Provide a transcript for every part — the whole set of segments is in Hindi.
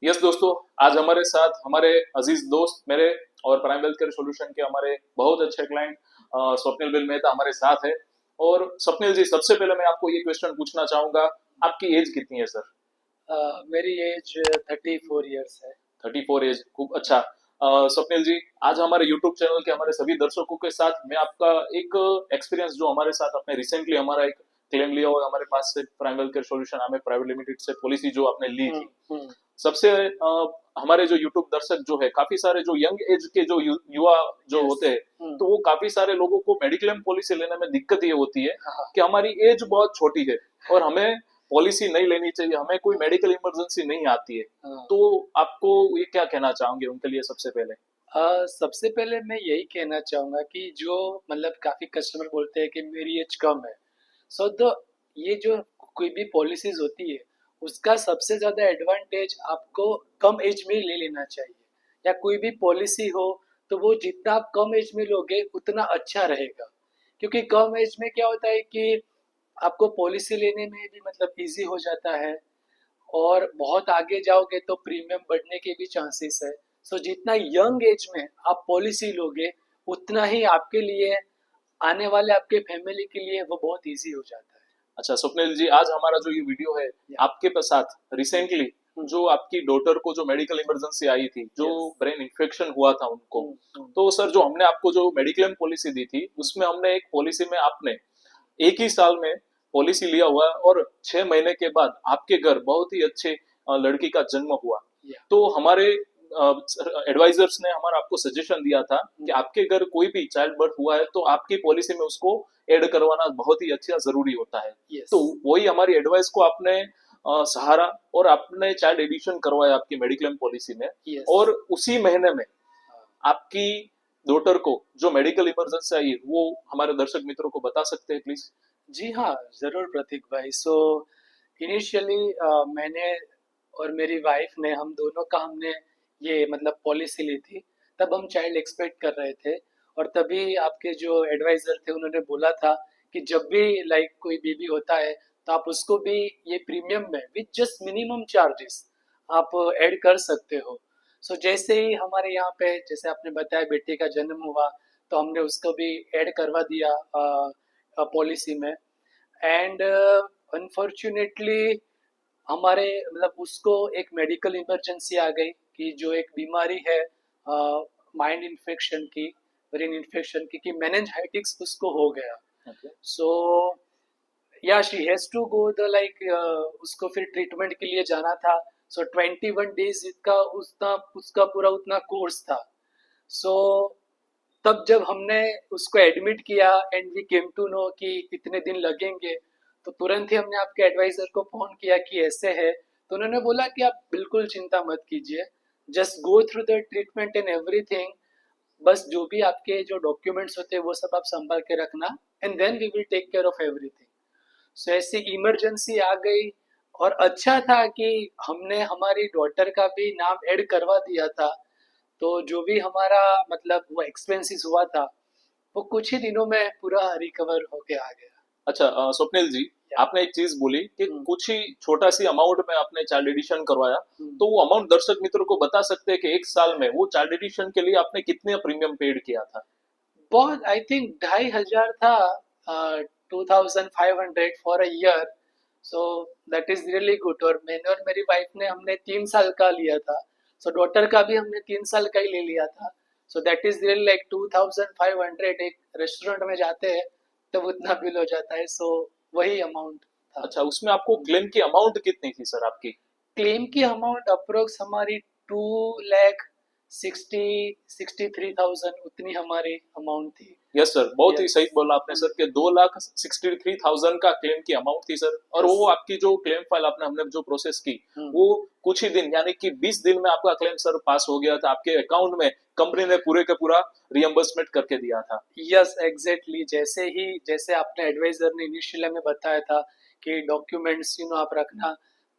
यस दोस्तों, आज हमारे साथ हमारे अजीज दोस्त मेरे और प्राइम वेल्थ केयर सॉल्यूशन के हमारे बहुत अच्छे क्लाइंट स्वप्निल बिल मेहता हमारे साथ है। और स्वप्निल जी, सबसे पहले मैं आपको ये क्वेश्चन पूछना चाहूंगा, आपकी एज कितनी है सर? मेरी एज 34 ईयर्स है। 34 एज, खूब अच्छा। स्वप्निल जी, आज हमारे यूट्यूब चैनल के हमारे सभी दर्शकों के साथ मैं आपका एक एक्सपीरियंस जो हमारे साथ आपने रिसेंटली हमारा एक क्लेम लिया और हमारे पास से प्राइम वेल्थ केयर सॉल्यूशन हमें प्राइवेट लिमिटेड से पॉलिसी जो आपने ली हम्म थी, हम्म सबसे हमारे जो यूट्यूब दर्शक जो है, काफी सारे जो यंग एज के जो युवा जो यस। होते हैं, हम्म। तो वो काफी सारे लोगों को मेडिक्लेम पॉलिसी लेने में दिक्कत ये होती है हाँ हाँ। कि हमारी एज बहुत छोटी है और हमें पॉलिसी नहीं लेनी चाहिए, हमें कोई मेडिकल इमरजेंसी नहीं आती है। हाँ। तो आपको ये क्या कहना चाहोगे उनके लिए सबसे पहले? सबसे पहले मैं यही कहना चाहूंगा कि जो मतलब काफी कस्टमर बोलते हैं कि मेरी एज कम है। सो तो ये जो कोई भी पॉलिसीज होती है, उसका सबसे ज्यादा एडवांटेज आपको कम एज में ले लेना चाहिए। या कोई भी पॉलिसी हो तो वो जितना आप कम एज में लोगे उतना अच्छा रहेगा। क्योंकि कम एज में क्या होता है कि आपको पॉलिसी लेने में भी मतलब इजी हो जाता है। और बहुत आगे जाओगे तो प्रीमियम बढ़ने के भी चांसेस है। सो जितना यंग एज में आप पॉलिसी लोगे उतना ही आपके लिए, आने वाले आपके फैमिली के लिए वो बहुत इजी हो जाता है। अच्छा स्वप्निल जी, आज हमारा जो ये वीडियो है, या। आपके साथ रिसेंटली हम्म। जो आपकी डॉटर को जो मेडिकल इमरजेंसी आई थी, जो यस। ब्रेन इन्फेक्शन हुआ था उनको, हम्म। तो सर जो हमने आपको जो मेडिक्लेम पॉलिसी दी थी, उसमें हमने एक पॉलिसी में आपने एक ही साल में पॉलिसी लिया हुआ है और 6 महीने के बाद आपके घर बहुत ही अच्छे लड़की का जन्म हुआ। या। तो हमारे एडवाइजर्स ने हमारा आपको सजेशन दिया था कि आपके घर कोई भी चाइल्ड बर्थ हुआ है तो आपकी पॉलिसी में उसको ऐड करवाना बहुत ही अच्छा जरूरी होता है। यस। तो वही हमारी एडवाइस को आपने सहारा और आपने चाइल्ड एडिशन करवाया आपकी मेडिक्लेम पॉलिसी में। यस। और उसी महीने में आपकी डॉटर को जो मेडिकल इमरजेंसी आई वो हमारे दर्शक मित्रों को बता सकते हैं प्लीज? जी हाँ, ज़रूर प्रतीक भाई। सो इनिशियली मैंने और मेरी वाइफ ने, हम दोनों का हमने ये मतलब पॉलिसी ली थी। तब हम चाइल्ड एक्सपेक्ट कर रहे थे। और तभी आपके जो एडवाइज़र थे उन्होंने बोला था कि जब भी लाइक कोई बेबी होता है तो आप उसको भी ये प्रीमियम में विथ जस्ट मिनिमम चार्जेस आप ऐड कर सकते हो। सो जैसे ही हमारे यहाँ पे, जैसे आपने बताया, बेटे का जन्म हुआ तो हमने उसको भी ऐड करवा दिया पॉलिसी में। एंड अनफॉर्चुनेटली हमारे मतलब उसको एक मेडिकल इमरजेंसी आ गई कि जो एक बीमारी है माइंड इन्फेक्शन की, ब्रेन इन्फेक्शन की, कि मेनिंजाइटिस उसको हो गया। ओके। सो या she has to go the like, उसको फिर ट्रीटमेंट के लिए जाना था। सो 21 डेज का उसका उसका पूरा उतना कोर्स था। सो तब जब हमने उसको एडमिट किया and we came to know कि इतने दिन लगेंगे, तो तुरंत ही हमने आपके एडवाइजर को फोन किया कि ऐसे है। तो उन्होंने बोला कि आप बिल्कुल चिंता मत कीजिए, just go through the treatment and everything. बस जो भी आपके जो डॉक्यूमेंट्स होते हैं वो सब आप संभाल के रखना, and then we will take care of everything. So ऐसी इमरजेंसी आ गई। और अच्छा था कि हमने हमारी डॉटर का भी नाम ऐड करवा दिया था। तो जो भी हमारा मतलब वो एक्सपेंसेस हुआ था, वो कुछ ही दिनों में पूरा रिकवर होके आ गया। अच्छा स्वप्निल जी, या। आपने एक चीज बोली कि हम्म कुछ ही छोटा सी अमाउंट में आपने चाइल्ड एडिशन करवाया, हम्म। तो वो अमाउंट दर्शक मित्रों को बता सकते हैं कि एक साल में वो चाइल्ड एडिशन के लिए आपने कितने प्रीमियम पेड किया था? बहुत, आई थिंक 2,500 था। 2,500 for a year. So that is really good. और मैंने और मेरी वाइफ ने, हमने 3 साल का लिया था। सो डॉटर का भी हमने 3 साल का ही ले लिया था। So that is really like 2,500। एक रेस्टोरेंट में जाते हैं तो उतना बिल हो जाता है। सो वही अमाउंट था। अच्छा, उसमें आपको क्लेम की अमाउंट कितनी थी सर आपकी? क्लेम की अमाउंट अप्रोक्स हमारी 2,63,000 उतनी हमारी अमाउंट थी। यस सर, बहुत ही यस। सही बोला आपने सर कि 2,63,000 का क्लेम की अमाउंट थी सर। और यस। वो आपकी जो क्लेम फाइल आपने हमने जो प्रोसेस की, हम्म। वो कुछ ही दिन यानी कि 20 दिन में आपका क्लेम सर पास हो गया था आपके अकाउंट में। कंपनी ने पूरे का पूरा रियम्बर्समेंट करके दिया था। यस एग्जैक्टली, जैसे ही जैसे आपने एडवाइजर ने इनिशियली में बताया था कि डॉक्यूमेंट्स आप रखना।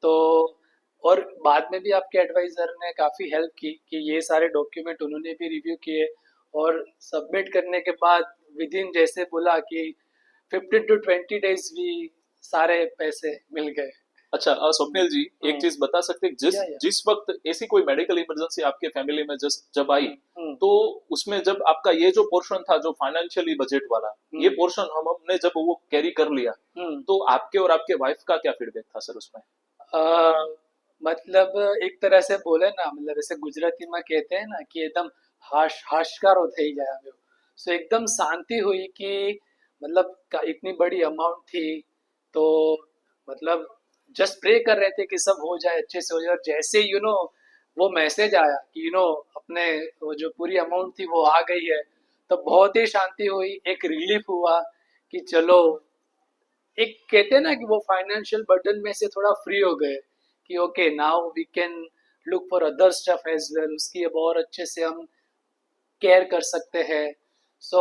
तो और बाद में भी आपके एडवाइजर ने काफ़ी हेल्प की कि ये सारे डॉक्यूमेंट उन्होंने भी रिव्यू किए। और सबमिट करने के बाद विद इन, जैसे बोला कि 15 to 20 डेज भी सारे पैसे मिल गए। अच्छा, स्वप्निल जी, एक चीज बता सकते हैं, जिस या जिस वक्त ऐसी कोई मेडिकल इमरजेंसी आपके फैमिली में जब आई, हम्म तो उसमें जब आपका ये जो पोर्शन था, जो फाइनेंशियली बजट वाला, ये हम्म पोर्शन हमने जब वो कैरी कर लिया, हम्म तो आपके और आपके वाइफ का क्या फीडबैक था सर उसमें? अ, मतलब एक तरह से बोले ना, मतलब ऐसे गुजराती में कहते हैं ना कि एकदम हाशकारो થઈ જાય આવ્યો। सो एकदम शांति हुई कि मतलब इतनी बड़ी अमाउंट थी, तो मतलब जस्ट प्रे कर रहे थे कि सब हो जाए, अच्छे से हो जाए, और जैसे वो मैसेज आया कि अपने वो जो पूरी अमाउंट थी वो आ गई है, तो बहुत ही शांति हुई, एक रिलीफ हुआ कि चलो, एक कहते हैं ना कि वो फाइनेंशियल बर्डन में से थोड़ा फ्री हो गए कि okay now we can look for other stuff as well, उसकी अब और अच्छे से हम केयर कर सकते हैं। सो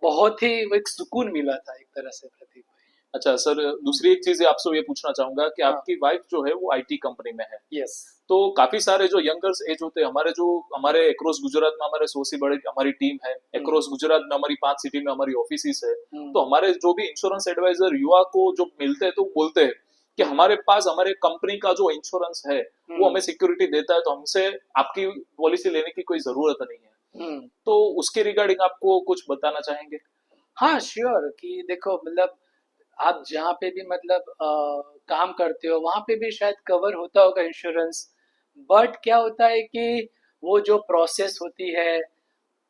बहुत ही वो एक सुकून मिला था एक तरह से प्रतीक भाई। अच्छा सर, दूसरी एक चीज आपसे ये पूछना चाहूंगा कि हाँ। आपकी वाइफ जो है वो आईटी कंपनी में है, यस। तो काफी सारे जो यंगर्स एज होते हैं हमारे, जो हमारे अक्रॉस गुजरात में हमारे 100 से बड़ी हमारी टीम है, हम्म अक्रॉस गुजरात में हमारी 5 सिटी में हमारी ऑफिस है, हम्म तो हमारे जो भी इंश्योरेंस एडवाइजर युवा को जो मिलते हैं तो बोलते हैं कि हम्म हमारे पास हमारे कंपनी का जो इंश्योरेंस है वो हम्म हमें सिक्योरिटी देता है, तो हमसे आपकी पॉलिसी लेने की कोई जरूरत नहीं है। हम्म। तो उसके रिगार्डिंग आपको कुछ बताना चाहेंगे? हाँ श्योर, कि देखो मतलब आप जहाँ पे भी मतलब काम करते हो वहाँ पे भी शायद कवर होता होगा इंश्योरेंस, बट क्या होता है कि वो जो प्रोसेस होती है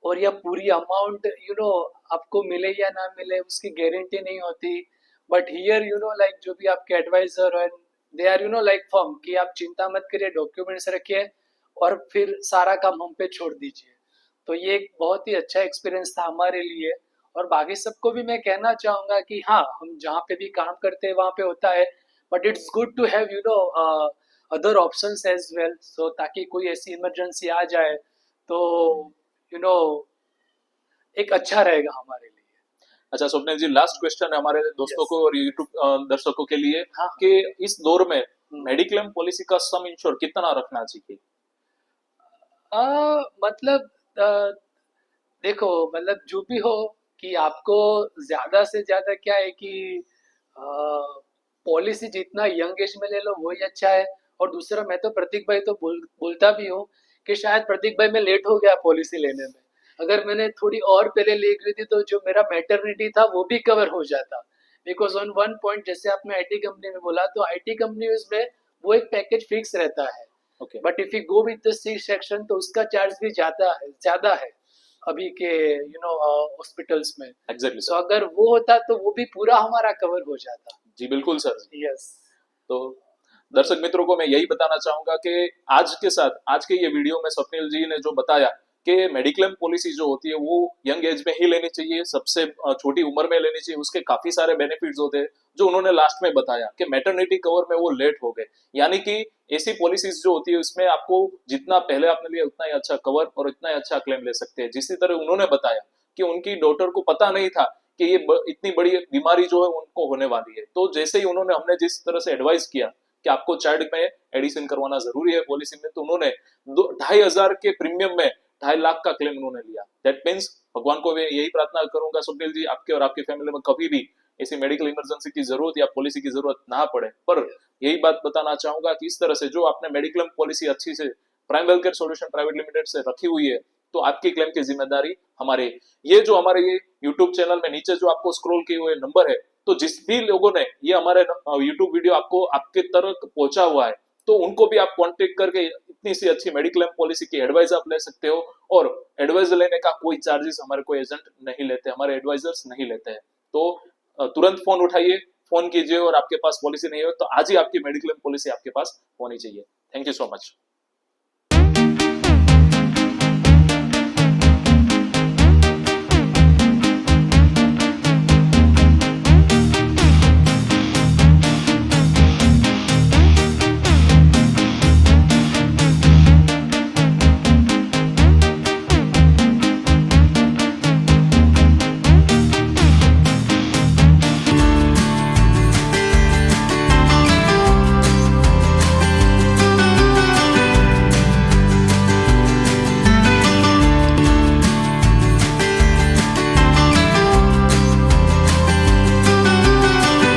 और या पूरी अमाउंट आपको मिले या ना मिले उसकी गारंटी नहीं होती। बट हियर लाइक जो भी आपके advisor and they are like firm कि आप चिंता मत करिए, डॉक्यूमेंट्स रखिए और फिर सारा काम हम पे छोड़ दीजिए। तो ये एक बहुत ही अच्छा एक्सपीरियंस था हमारे लिए। और बाकी सबको भी मैं कहना चाहूंगा कि हाँ, हम जहाँ पे भी काम करते हैं वहाँ पे होता है, but it's good to have other options as well, so ताकि कोई ऐसी इमरजेंसी आ जाए तो यू नो एक अच्छा रहेगा हमारे लिए। अच्छा स्वप्निल जी, लास्ट क्वेश्चन है हमारे दोस्तों यस। को और यूट्यूब दर्शकों के लिए, हाँ कि इस दौर में हाँ। मेडिक्लेम पॉलिसी का सम इंश्योर कितना रखना चाहिए? मतलब देखो, मतलब जो भी हो, कि आपको ज्यादा से ज्यादा क्या है कि पॉलिसी जितना यंग एज में ले लो वही अच्छा है। और दूसरा, मैं तो प्रतीक भाई तो बोलता भी हूँ कि शायद प्रतीक भाई मैं लेट हो गया पॉलिसी लेने में। अगर मैंने थोड़ी और पहले ले गई थी तो जो मेरा मैटरनिटी था वो भी कवर हो जाता। बिकॉज ऑन वन पॉइंट, जैसे आपने आईटी कंपनी में बोला, तो आईटी कंपनी में वो एक पैकेज फिक्स रहता है, okay. But if you go with the C section तो उसका चार्ज भी ज्यादा है अभी के हॉस्पिटल्स में। एग्जैक्टली तो सर। अगर वो होता तो वो भी पूरा हमारा कवर हो जाता। जी बिल्कुल सर। यस। तो दर्शक मित्रों को मैं यही बताना चाहूंगा कि आज के साथ, आज के ये वीडियो में स्वप्निल जी ने जो बताया कि मेडिक्लेम पॉलिसी जो होती है वो यंग एज में ही लेनी चाहिए, सबसे छोटी उम्र में लेनी चाहिए, उसके काफी सारे बेनिफिट्स होते हैं जो उन्होंने लास्ट में बताया कि मैटरनिटी कवर में वो लेट हो गए, यानी कि ऐसी पॉलिसीज जो होती है उसमें आपको जितना पहले आपने लिया उतना ही अच्छा कवर और इतना ही अच्छा क्लेम ले सकते हैं। जिस तरह उन्होंने बताया कि उनकी डॉटर को पता नहीं था कि ये इतनी बड़ी बीमारी जो है उनको होने वाली है, तो जैसे ही उन्होंने हमने जिस तरह से एडवाइस किया कि आपको चाइल्ड में एडिशन करवाना जरूरी है पॉलिसी में, तो उन्होंने 2,500 के प्रीमियम में 2.5 लाख का क्लेम उन्होंने लिया। दैट मीन्स भगवान को मैं यही प्रार्थना करूंगा स्वप्निल जी, आपके और आपकी फैमिली में कभी भी ऐसी मेडिकल इमरजेंसी की जरूरत या पॉलिसी की जरूरत ना पड़े। पर यही बात बताना चाहूंगा कि इस तरह से जो आपने मेडिक्लेम पॉलिसी अच्छी से प्राइम वेलकेयर सॉल्यूशन प्राइवेट लिमिटेड से रखी हुई है, तो आपकी क्लेम की जिम्मेदारी हमारे, ये जो हमारे ये यूट्यूब चैनल में नीचे जो आपको स्क्रॉल किए हुए नंबर है, तो जिस भी लोगों ने ये हमारे यूट्यूब वीडियो आपको आपके तक पहुंचा हुआ है, तो उनको भी आप कांटेक्ट करके इतनी सी अच्छी मेडिक्लेम पॉलिसी की एडवाइस आप ले सकते हो। और एडवाइस लेने का कोई चार्जेस हमारे कोई एजेंट नहीं लेते, हमारे एडवाइजर्स नहीं लेते हैं। तो तुरंत फोन उठाइए, फोन कीजिए, और आपके पास पॉलिसी नहीं है तो आज ही आपकी मेडिक्लेम पॉलिसी आपके पास होनी चाहिए। Thank you so much.